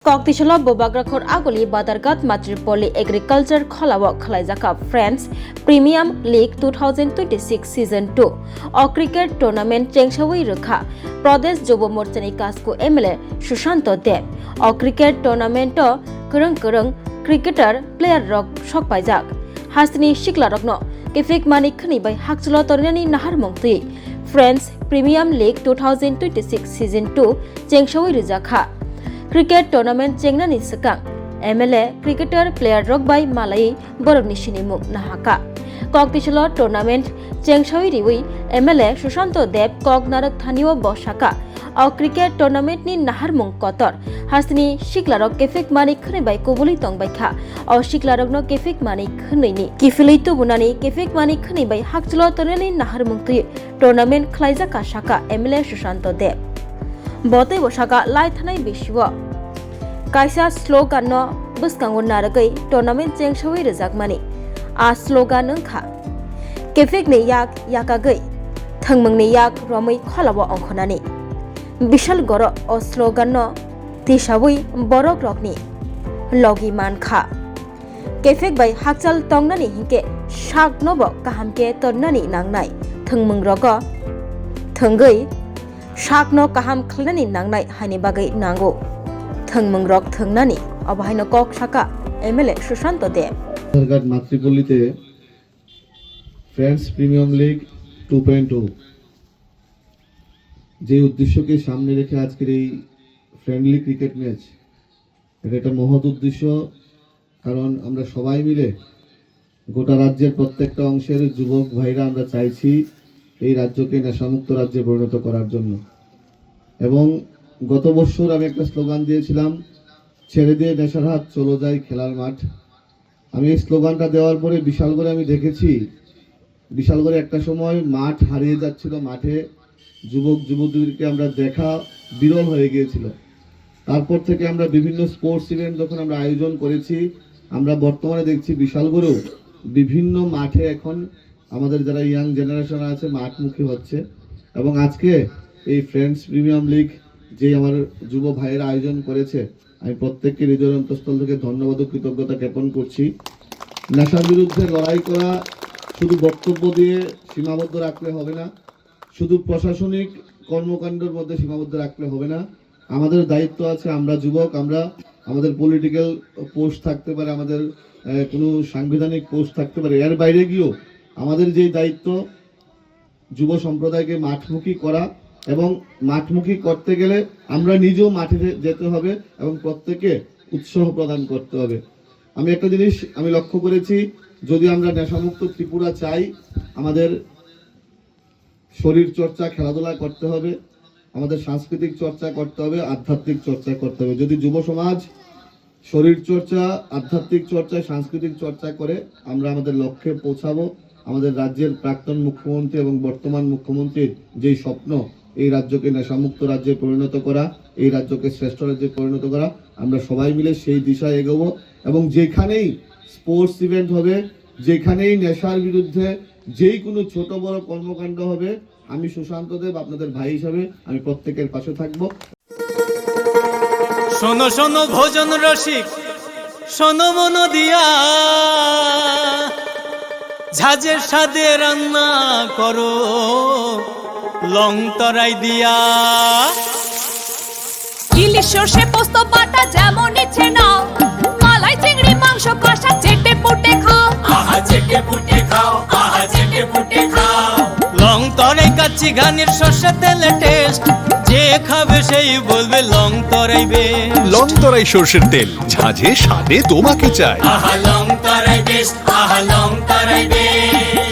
Koktishala Bobagrakhor Agoli Badargat Matripoli Agriculture Kholawa Khalaijaka Friends Premium League 2026 Season 2 O Cricket Tournament Chengshawi Rukha Pradesh Jobo Morchani Kasko MLA Shushanto Dev O Cricket Tournament Kurung Cricketer Player Rock Shok Paijak Hasni Shikla Rokno Kefik Manik Khani by Hakchulo Tornani Nahar Mongtui Friends Premium League 2026 Season 2 Chengshawi Rizakha Cricket Tournament Chengnani Sakang MLA Cricketer Player Rock by Malay Borogni Shinimuk Nahaka Koktishala Tournament Chengshawi Riwi MLA Shushanto Dev Kok Narak Thaniwa Boshaka O Cricket Tournament ni Nahar Mung Kotor Hasni Shiklarok Kefik Manik Khane by Kobuli Tong by Kha O Shiklarok no Kefik Manik Khane ni Kifilitu Bunani Kefik Manik Khane by Hakchulo Tornani Nahar Mung Tui Tournament Khlaijaka Shaka MLA Shushanto Dev Bote Boshaka Lai Thanai Bishwa Kaisa slogan no buskangun naragai tournament chengshawi rejakmani A slogan nungkha Kefik ni yak yakagai Thangmung ni yak romai kholawa ongkhonani Bishal goro o slogan no Tishawi borok rokni Logi man kha Kefik bai hakchal tongnani hinke shak nobo kahamke tornani nangnai Thangmung rogo Thangai Shakno kaham khlani nangnai hani bagai nango Thangmung rok thangnani abhaino kok shaka MLA Shushanto Dev Badargat Matripoli Friends Premium League 2.2 যে উদ্দেশ্যকে সামনে রেখে আজকের এই friendly cricket match এটা একটা মহৎ উদ্দেশ্য কারণ আমরা সবাই মিলে গোটা রাজ্যের প্রত্যেকটা অংশের যুবক ভাইরা আমরা চাইছি এই রাজ্যকে নেশামুক্ত রাজ্যে পরিণত করার জন্য এবং গত বছর আমি একটা স্লোগান দিয়েছিলাম ছেড়ে দিয়ে নেশার হাত চলো যাই খেলার মাঠ আমি এই স্লোগানটা দেওয়ার পরে বিশালগড়ে আমি দেখেছি বিশালগড়ে একটা সময় মাঠ হারিয়ে যাচ্ছিল মাঠে যুবক যুবতীদেরকে আমরা দেখা বিরল হয়ে গিয়েছিল তারপর থেকে আমরা বিভিন্ন স্পোর্টস ইভেন্ট যখন আমরা আয়োজন করেছি আমরা বর্তমানে দেখছি বিশালগড়েও বিভিন্ন মাঠে এখন আমাদের যারা ইয়াং জেনারেশন আছে মাঠমুখী হচ্ছে এবং আজকে এই ফ্রেন্ডস প্রিমিয়াম লিগ যে আমার যুব ভাইয়েরা আয়োজন করেছে আমি প্রত্যেককে হৃদয়ের অন্তঃস্থল থেকে ধন্যবাদ ও কৃতজ্ঞতা জ্ঞাপন করছি নেশার বিরুদ্ধে লড়াই করা শুধু বক্তব্য দিয়ে সীমাবদ্ধ রাখলে হবে না শুধু প্রশাসনিক কর্মকাণ্ডের মধ্যে সীমাবদ্ধ রাখলে হবে না আমাদের দায়িত্ব আছে আমরা যুবক আমরা আমাদের পলিটিক্যাল পোস্ট থাকতে পারে আমাদের কোনো সাংবিধানিক পোস্ট থাকতে পারে এর বাইরে গিয়েও আমাদের যে দায়িত্ব যুব সম্প্রদায়কে মাঠমুখী করা এবং মাঠমুখী করতে গেলে আমরা নিজেও মাঠে যেতে হবে এবং প্রত্যেককে উৎসাহ প্রদান করতে হবে আমি একটা জিনিস আমি লক্ষ্য করেছি যদি আমরা নেশামুক্ত ত্রিপুরা চাই আমাদের শরীর চর্চা খেলাধুলা করতে হবে আমাদের সাংস্কৃতিক চর্চা করতে হবে আধ্যাত্মিক চর্চা করতে হবে যদি যুব সমাজ শরীর চর্চা আধ্যাত্মিক চর্চা সাংস্কৃতিক চর্চা করে আমরা আমাদের লক্ষ্যে পৌঁছাবো আমাদের রাজ্যের প্রাক্তন মুখ্যমন্ত্রী এবং বর্তমান মুখ্যমন্ত্রীর যেই স্বপ্ন এই রাজ্যকে নেশামুক্ত রাজ্যে পরিণত করা এই রাজ্যকে শ্রেষ্ঠ রাজ্যে পরিণত করা আমরা সবাই মিলে সেই দিশায় এগোবো এবং যেখানেই স্পোর্টস ইভেন্ট হবে যেখানেই নেশার বিরুদ্ধে যেই কোনো ছোট বড় কর্মকাণ্ড হবে আমি সুশান্ত দেব আপনাদের ভাই হিসাবে আমি প্রত্যেকের পাশে থাকবো শোনো শোনো ভোজন রসিক শোনো মন দিয়া ঝাঁঝের স্বাদে রান্না করো লং তরাই দিয়া ইলিশ সর্ষে পোস্ত বাটা যেমন ইচ্ছে নাও মালাই চিংড়ি মাংস কষা চেটে পুটে খাও আহা চেটে পুটে খাও আহা চেটে পুটে খাও লং তরাই কাচ্চি ঘানির সর্ষে তেলে টেস্ট যে খাবে সেই বলবে লং তরাই বেশ লং তরাই সর্ষের তেল ঝাঁঝে স্বাদে তোমাকে চাই আহা লং তরাই বেশ আহা লং তরাই বেশ